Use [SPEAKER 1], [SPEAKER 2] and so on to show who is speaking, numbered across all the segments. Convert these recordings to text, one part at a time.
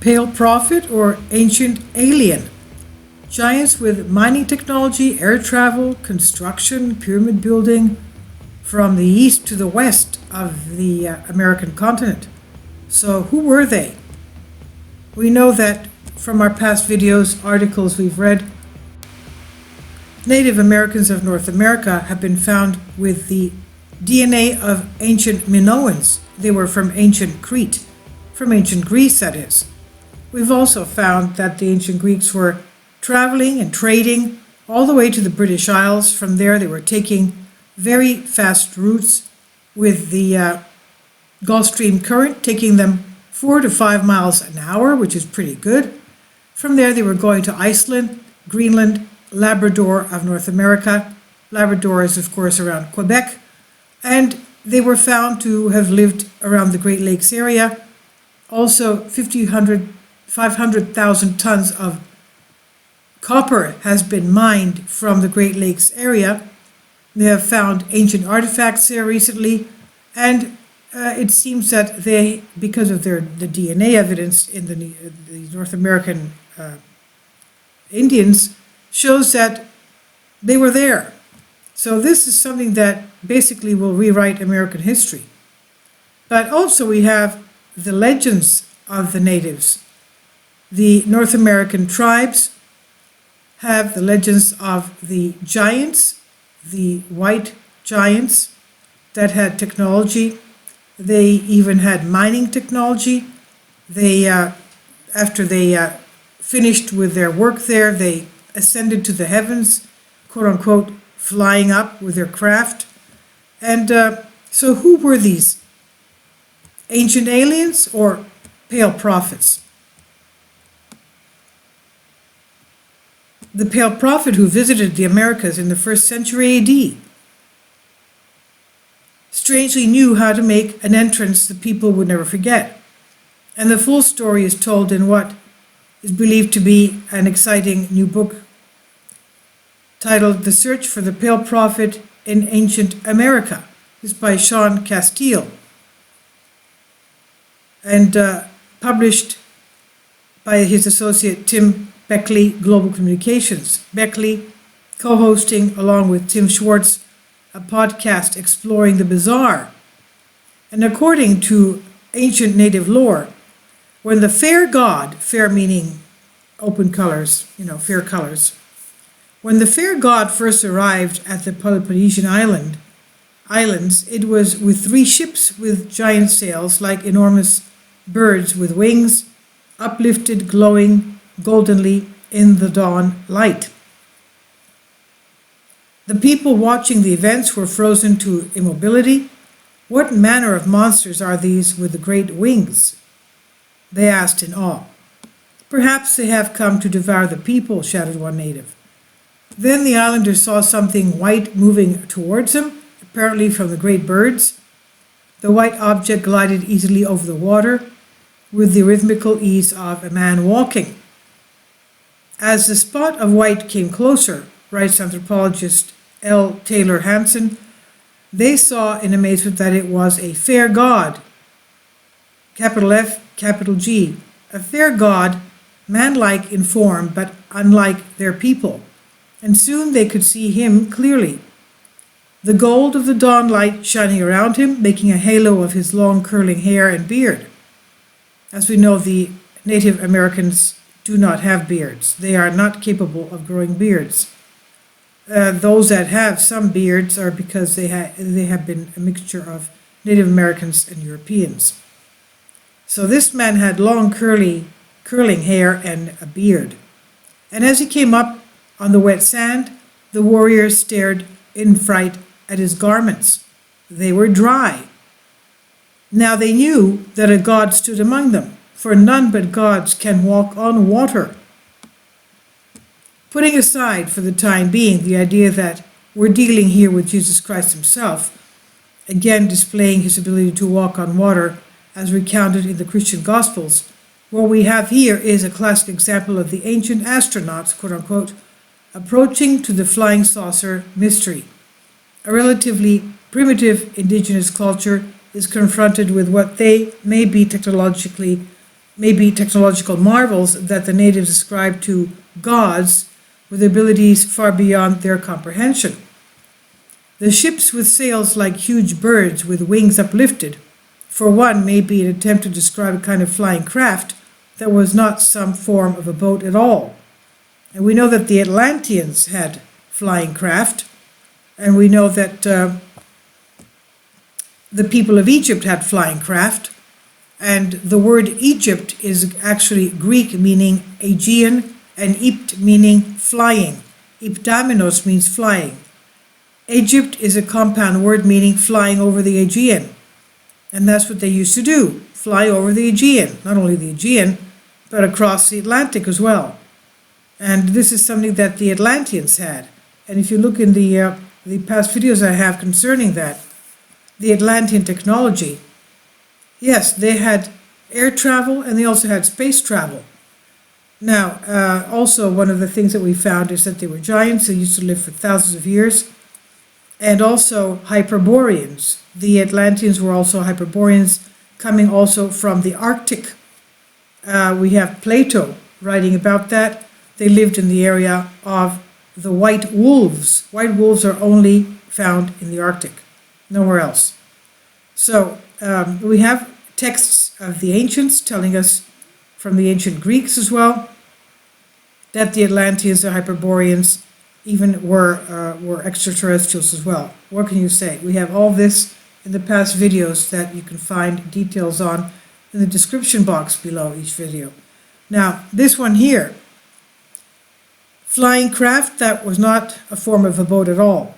[SPEAKER 1] Pale Prophet or Ancient Alien. Giants with mining technology, air travel, construction, pyramid building from the east to the west of the American continent. So who were they? We know that from our past videos, articles we've read, Native Americans of North America have been found with the DNA of ancient Minoans. They were from ancient Crete, from ancient Greece, that is. We've also found that the ancient Greeks were traveling and trading all the way to the British Isles. From there, they were taking very fast routes with the Gulf Stream current, taking them 4 to 5 miles an hour, which is pretty good. From there, they were going to Iceland, Greenland, Labrador of North America. Labrador is, of course, around Quebec. And they were found to have lived around the Great Lakes area. Also, 500,000 tons of copper has been mined from the Great Lakes area. They have found ancient artifacts there recently, and it seems that they, because of the DNA evidence in the North American Indians, shows that they were there. So this is something that basically will rewrite American history. But also we have the legends of the natives. The North American tribes have the legends of the giants, the white giants that had technology. They even had mining technology. They, after they finished with their work there, they ascended to the heavens, quote unquote, flying up with their craft. And so who were these? Ancient aliens or pale prophets? The pale prophet who visited the Americas in the 1st century AD strangely knew how to make an entrance the people would never forget. And the full story is told in what is believed to be an exciting new book titled The Search for the Pale Prophet in Ancient America. It's by Sean Castile and published by his associate Tim Beckley, Global Communications. Beckley co-hosting along with Tim Schwartz a podcast exploring the bizarre. And according to ancient native lore, when the fair god, fair meaning open colors, fair colors, when the fair god first arrived at the Peloponnesian Islands, it was with 3 ships with giant sails like enormous birds with wings, uplifted, glowing goldenly in the dawn light. The people watching the events were frozen to immobility. What manner of monsters are these with the great wings? They asked in awe. Perhaps they have come to devour the people, shouted one native. Then the islanders saw something white moving towards them, apparently from the great birds. The white object glided easily over the water with the rhythmical ease of a man walking. As the spot of white came closer, writes anthropologist L. Taylor Hansen, they saw in amazement that it was a fair god, capital F, capital G, a fair god, man-like in form, but unlike their people. And soon they could see him clearly. The gold of the dawn light shining around him, making a halo of his long curling hair and beard. As we know, the Native Americans do not have beards. They are not capable of growing beards. Those that have some beards are because they have been a mixture of Native Americans and Europeans. So this man had long curling hair and a beard. And as he came up on the wet sand, the warriors stared in fright at his garments. They were dry. Now they knew that a god stood among them, for none but gods can walk on water. Putting aside for the time being the idea that we're dealing here with Jesus Christ himself, again displaying his ability to walk on water as recounted in the Christian Gospels, what we have here is a classic example of the ancient astronauts, quote unquote, approaching to the flying saucer mystery. A relatively primitive indigenous culture is confronted with what they may be technologically maybe technological marvels that the natives ascribed to gods with abilities far beyond their comprehension. The ships with sails like huge birds with wings uplifted, for one, may be an attempt to describe a kind of flying craft that was not some form of a boat at all. And we know that the Atlanteans had flying craft, and we know that the people of Egypt had flying craft, and the word Egypt is actually Greek meaning Aegean, and Ipt meaning flying. Iptamenos means flying. Egypt is a compound word meaning flying over the Aegean. And that's what they used to do, fly over the Aegean, not only the Aegean, but across the Atlantic as well. And this is something that the Atlanteans had. And if you look in the past videos I have concerning that, the Atlantean technology, yes, they had air travel and they also had space travel. Now, also one of the things that we found is that they were giants. They used to live for thousands of years. And also Hyperboreans. The Atlanteans were also Hyperboreans, coming also from the Arctic. We have Plato writing about that. They lived in the area of the white wolves. White wolves are only found in the Arctic, nowhere else. So we have texts of the ancients telling us, from the ancient Greeks as well, that the Atlanteans, the Hyperboreans, even were extraterrestrials as well. What can you say? We have all this in the past videos that you can find details on in the description box below each video. Now, this one here, flying craft, that was not a form of a boat at all.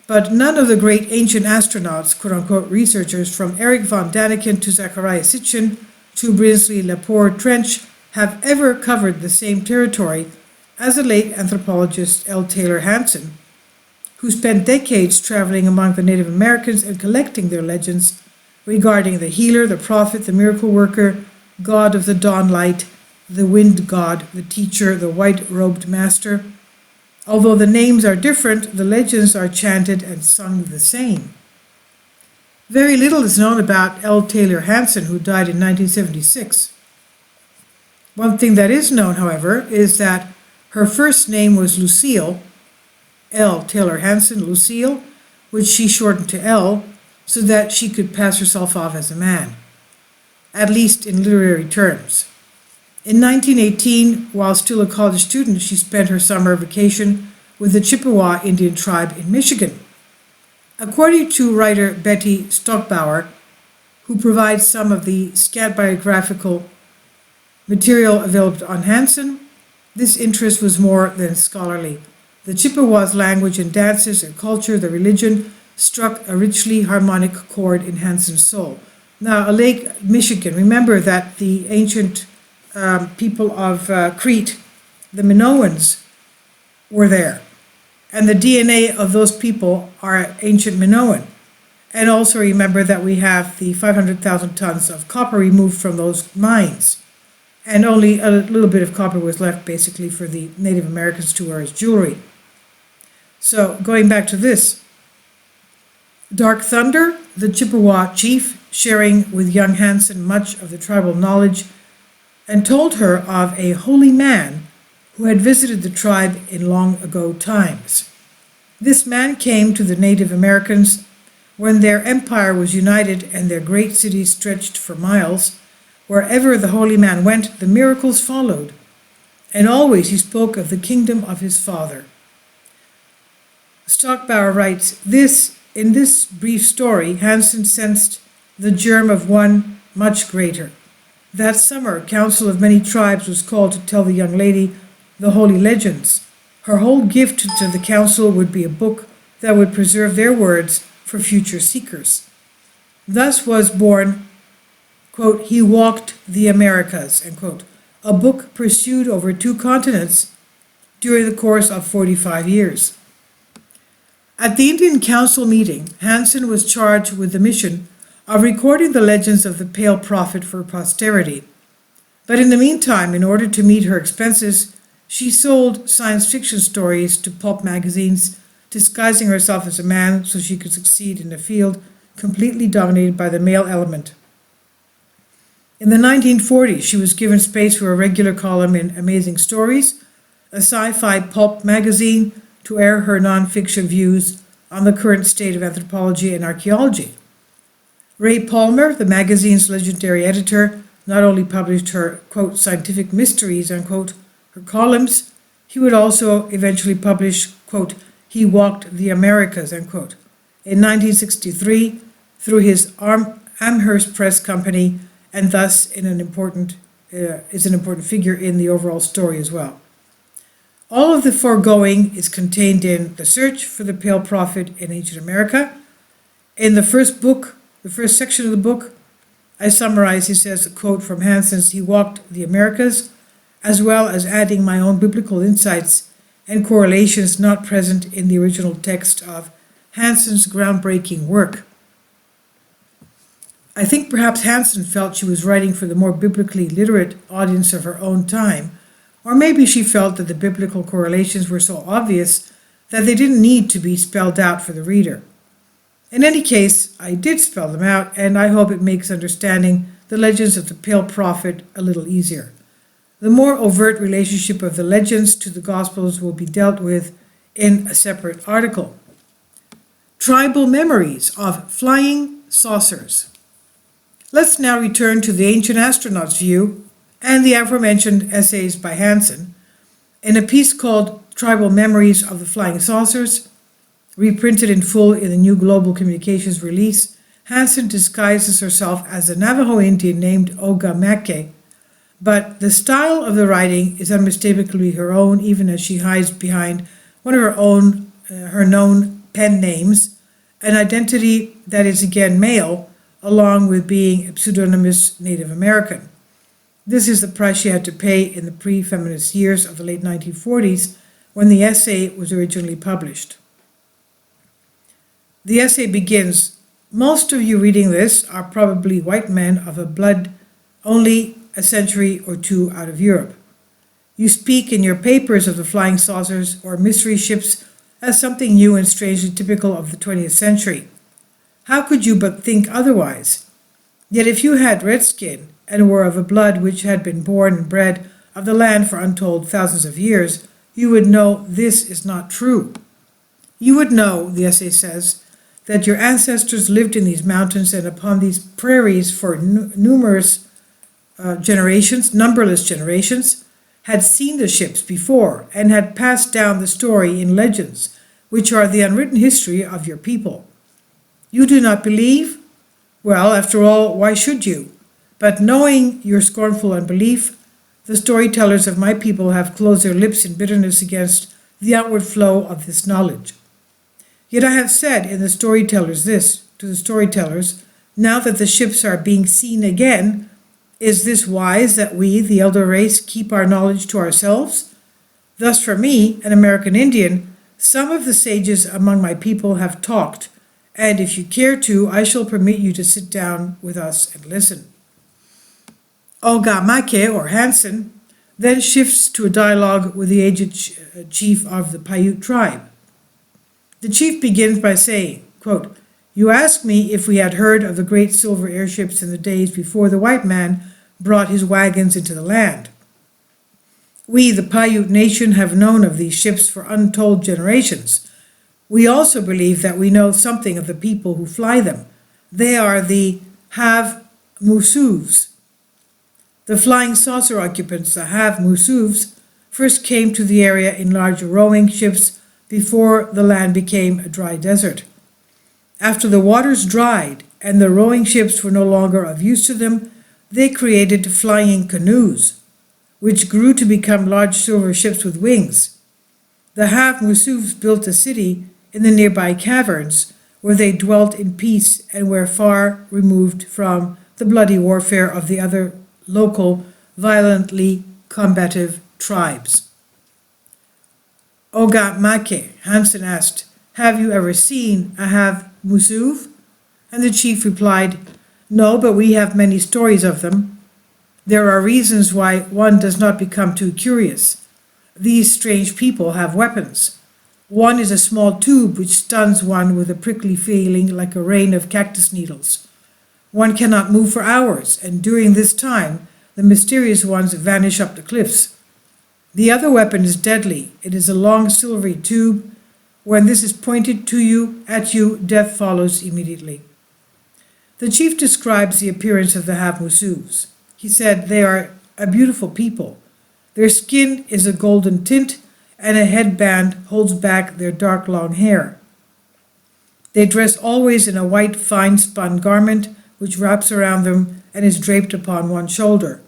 [SPEAKER 1] But none of the great ancient astronauts, quote-unquote researchers, from Eric von Daniken to Zachariah Sitchin to Brinsley Lepore Trench, have ever covered the same territory as the late anthropologist L. Taylor Hansen, who spent decades traveling among the Native Americans and collecting their legends regarding the healer, the prophet, the miracle worker, god of the dawn light, the wind god, the teacher, the white-robed master. Although the names are different, the legends are chanted and sung the same. Very little is known about L. Taylor Hansen, who died in 1976. One thing that is known, however, is that her first name was Lucille, L. Taylor Hansen, Lucille, which she shortened to L, so that she could pass herself off as a man, at least in literary terms. In 1918, while still a college student, she spent her summer vacation with the Chippewa Indian tribe in Michigan. According to writer Betty Stockbauer, who provides some of the scant biographical material available on Hansen, this interest was more than scholarly. The Chippewas' language and dances, their culture, their religion, struck a richly harmonic chord in Hansen's soul. Now, Lake Michigan, remember that the ancient people of Crete, the Minoans, were there. And the DNA of those people are ancient Minoan. And also remember that we have the 500,000 tons of copper removed from those mines. And only a little bit of copper was left basically for the Native Americans to wear as jewelry. So going back to this, Dark Thunder, the Chippewa chief, sharing with young Hansen much of the tribal knowledge, and told her of a holy man who had visited the tribe in long ago times. This man came to the Native Americans when their empire was united and their great cities stretched for miles. Wherever the holy man went, the miracles followed, and always he spoke of the kingdom of his father. Stockbauer writes, in this brief story, Hansen sensed the germ of one much greater. That summer, a council of many tribes was called to tell the young lady the holy legends. Her whole gift to the council would be a book that would preserve their words for future seekers. Thus was born, quote, He Walked the Americas, end quote, a book pursued over 2 continents during the course of 45 years. At the Indian Council meeting, Hansen was charged with the mission of recording the legends of the Pale Prophet for posterity. But in the meantime, in order to meet her expenses, she sold science fiction stories to pulp magazines, disguising herself as a man so she could succeed in a field completely dominated by the male element. In the 1940s, she was given space for a regular column in Amazing Stories, a sci-fi pulp magazine, to air her nonfiction views on the current state of anthropology and archaeology. Ray Palmer, the magazine's legendary editor, not only published her, quote, scientific mysteries, unquote, her columns, he would also eventually publish, quote, He Walked the Americas, unquote, in 1963 through his Amherst Press Company, and thus is an important figure in the overall story as well. All of the foregoing is contained in The Search for the Pale Prophet in Ancient America. In the first section of the book, I summarize, he says, a quote from Hansen's He Walked the Americas, as well as adding my own biblical insights and correlations not present in the original text of Hansen's groundbreaking work. I think perhaps Hansen felt she was writing for the more biblically literate audience of her own time, or maybe she felt that the biblical correlations were so obvious that they didn't need to be spelled out for the reader. In any case, I did spell them out, and I hope it makes understanding the legends of the Pale Prophet a little easier. The more overt relationship of the legends to the Gospels will be dealt with in a separate article. Tribal memories of flying saucers. Let's now return to the ancient astronaut's view and the aforementioned essays by Hansen. In a piece called Tribal Memories of the Flying Saucers, reprinted in full in the new Global Communications release, Hansen disguises herself as a Navajo Indian named Ogamake, but the style of the writing is unmistakably her own, even as she hides behind one of her known pen names, an identity that is again male, along with being a pseudonymous Native American. This is the price she had to pay in the pre-feminist years of the late 1940s, when the essay was originally published. The essay begins, most of you reading this are probably white men of a blood only a century or two out of Europe. You speak in your papers of the flying saucers or mystery ships as something new and strangely typical of the 20th century. How could you but think otherwise? Yet if you had red skin and were of a blood which had been born and bred of the land for untold thousands of years, you would know this is not true. You would know, the essay says, that your ancestors lived in these mountains and upon these prairies for numberless generations, had seen the ships before and had passed down the story in legends, which are the unwritten history of your people. You do not believe? Well, after all, why should you? But knowing your scornful unbelief, the storytellers of my people have closed their lips in bitterness against the outward flow of this knowledge. Yet I have said to the storytellers, now that the ships are being seen again, is this wise that we, the elder race, keep our knowledge to ourselves? Thus for me, an American Indian, some of the sages among my people have talked, and if you care to, I shall permit you to sit down with us and listen. Ogamake, or Hansen, then shifts to a dialogue with the aged chief of the Paiute tribe. The chief begins by saying, quote, you asked me if we had heard of the great silver airships in the days before the white man brought his wagons into the land. We, the Paiute nation, have known of these ships for untold generations. We also believe that we know something of the people who fly them. They are the Hav-musuvs. The flying saucer occupants, the Hav-musuvs, first came to the area in large rowing ships before the land became a dry desert. After the waters dried and the rowing ships were no longer of use to them, they created flying canoes, which grew to become large silver ships with wings. The Hav-musuvs built a city in the nearby caverns, where they dwelt in peace and were far removed from the bloody warfare of the other local, violently combative tribes. Ogamake, Hansen asked, have you ever seen a Hav-musuv? And the chief replied, no, but we have many stories of them. There are reasons why one does not become too curious. These strange people have weapons. One is a small tube which stuns one with a prickly feeling like a rain of cactus needles. One cannot move for hours, and during this time, the mysterious ones vanish up the cliffs. The other weapon is deadly. It is a long silvery tube. When this is pointed at you, death follows immediately. The chief describes the appearance of the Hav-musuvs. He said they are a beautiful people. Their skin is a golden tint, and a headband holds back their dark long hair. They dress always in a white fine-spun garment which wraps around them and is draped upon one shoulder.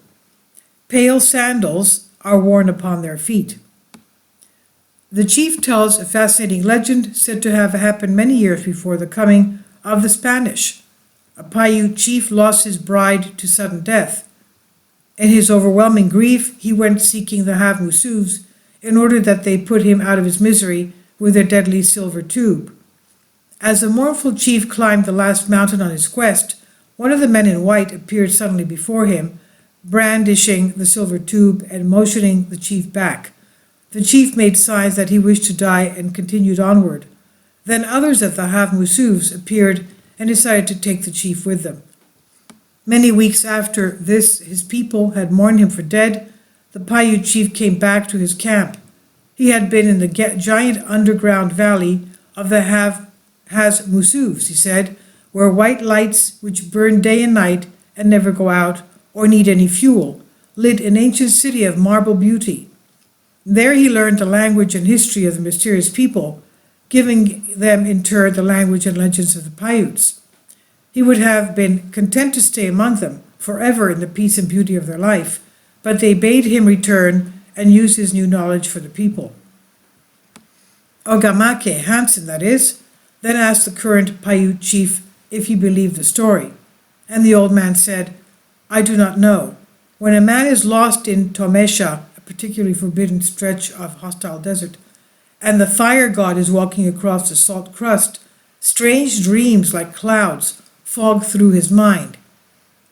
[SPEAKER 1] Pale sandals are worn upon their feet. The chief tells a fascinating legend said to have happened many years before the coming of the Spanish. A Paiute chief lost his bride to sudden death. In his overwhelming grief, he went seeking the Hav-musuvs in order that they put him out of his misery with their deadly silver tube. As the mournful chief climbed the last mountain on his quest, one of the men in white appeared suddenly before him, brandishing the silver tube and motioning the chief back. The chief made signs that he wished to die and continued onward. Then others of the Hav-musuvs appeared and decided to take the chief with them. Many weeks after this, his people had mourned him for dead. The Paiute chief came back to his camp. He had been in the giant underground valley of the Hav-musuvs, he said, where white lights which burn day and night and never go out or need any fuel, lit an ancient city of marble beauty. There he learned the language and history of the mysterious people, giving them in turn the language and legends of the Paiutes. He would have been content to stay among them forever in the peace and beauty of their life, but they bade him return and use his new knowledge for the people. Taylor Hansen, that is, then asked the current Paiute chief if he believed the story, and the old man said, "I do not know. When a man is lost in Tomesha, a particularly forbidden stretch of hostile desert, and the fire god is walking across the salt crust, strange dreams like clouds fog through his mind.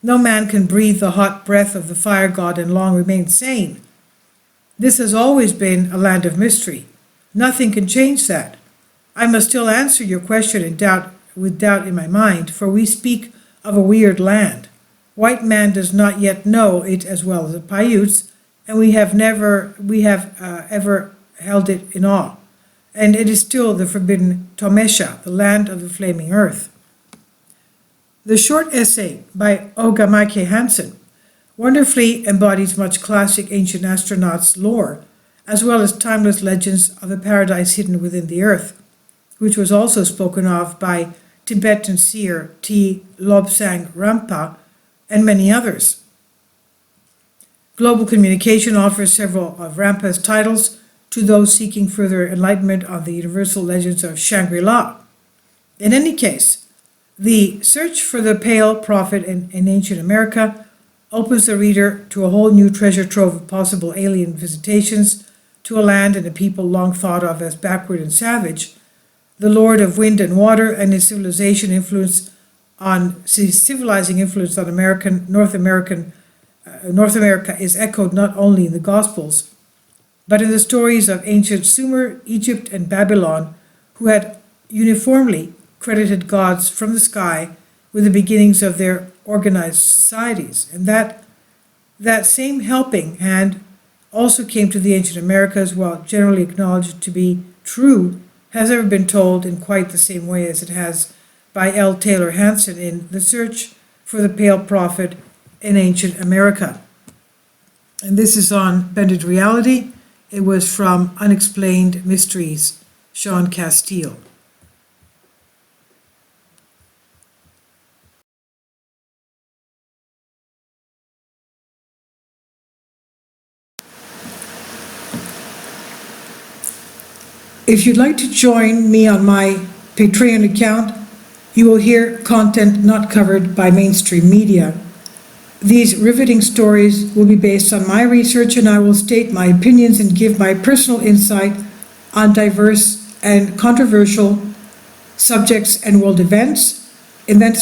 [SPEAKER 1] No man can breathe the hot breath of the fire god and long remain sane. This has always been a land of mystery. Nothing can change that. I must still answer your question with doubt in my mind, for we speak of a weird land. White man does not yet know it as well as the Paiutes, and we have ever held it in awe. And it is still the forbidden Tomesha, the land of the flaming earth." The short essay by Taylor Hansen wonderfully embodies much classic ancient astronauts lore, as well as timeless legends of a paradise hidden within the earth, which was also spoken of by Tibetan seer T. Lobsang Rampa and many others. Global Communication offers several of Rampa's titles to those seeking further enlightenment on the universal legends of Shangri-La. In any case, the search for the pale prophet in ancient America opens the reader to a whole new treasure trove of possible alien visitations to a land and a people long thought of as backward and savage. The Lord of Wind and Water and his civilizing influence on North America is echoed not only in the Gospels, but in the stories of ancient Sumer, Egypt, and Babylon, who had uniformly credited gods from the sky with the beginnings of their organized societies. And that same helping hand also came to the ancient Americas, while generally acknowledged to be true, has never been told in quite the same way as it has by L. Taylor Hansen in The Search for the Pale Prophet in Ancient America. And this is on Bended Reality. It was from Unexplained Mysteries, Sean Castile. If you'd like to join me on my Patreon account, you will hear content not covered by mainstream media. These riveting stories will be based on my research, and I will state my opinions and give my personal insight on diverse and controversial subjects and world events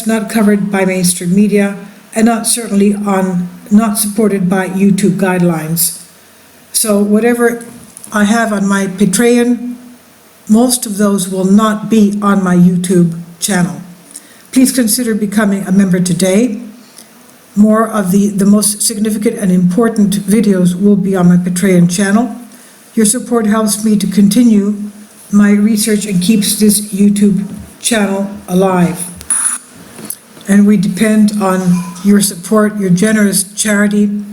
[SPEAKER 1] not covered by mainstream media, and not supported by YouTube guidelines. So whatever I have on my Patreon, most of those will not be on my YouTube channel. Please consider becoming a member today. More of the most significant and important videos will be on my Patreon channel. Your support helps me to continue my research and keeps this YouTube channel alive. And we depend on your support, your generous charity,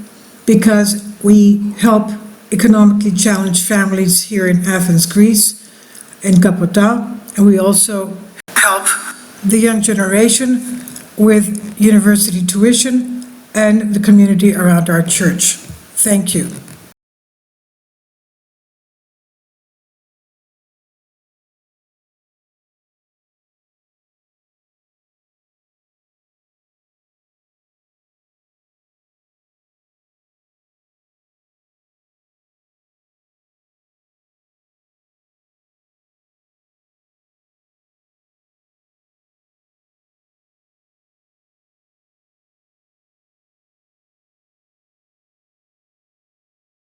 [SPEAKER 1] because we help economically challenged families here in Athens, Greece, in Kapota, and we also help the young generation with university tuition and the community around our church. Thank you.